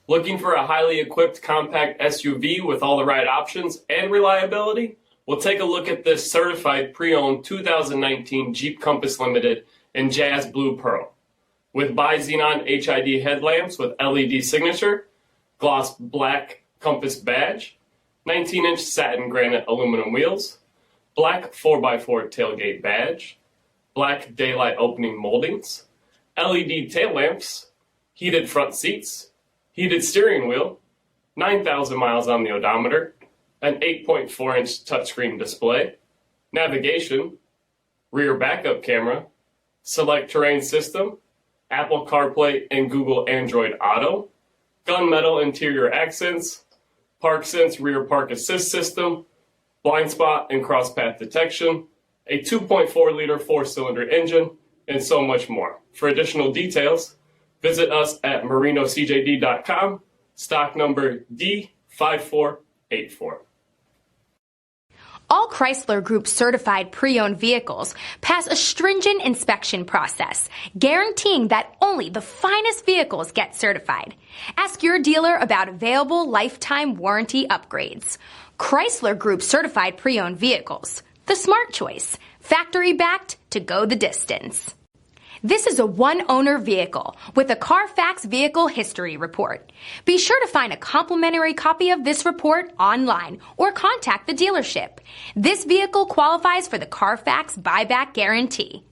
Looking for a highly equipped compact SUV with all the right options and reliability? We'll take a look at this certified pre-owned 2019 Jeep Compass Limited in Jazz Blue Pearl. With BI-XENON HID headlamps with LED signature, gloss black Compass badge, 19-inch satin granite aluminum wheels, black 4x4 tailgate badge, black daylight opening moldings, LED tail lamps, heated front seats, heated steering wheel, 9,000 miles on the odometer, an 8.4-inch touchscreen display, navigation, rear backup camera, SELEC-TERRAIN system, Apple CarPlay and Google Android Auto, gunmetal interior accents, ParkSense rear park assist system, blind spot and cross path detection, a 2.4-liter 4-cylinder engine, and so much more. For additional details, visit us at marinocjd.com, stock number D5484. All Chrysler Group certified pre-owned vehicles pass a stringent inspection process, guaranteeing that only the finest vehicles get certified. Ask your dealer about available lifetime warranty upgrades. Chrysler Group certified pre-owned vehicles, the smart choice, factory backed to go the distance. This is a one-owner vehicle with a CARFAX vehicle history report. Be sure to find a complimentary copy of this report online or contact the dealership. This vehicle qualifies for the CARFAX buyback guarantee.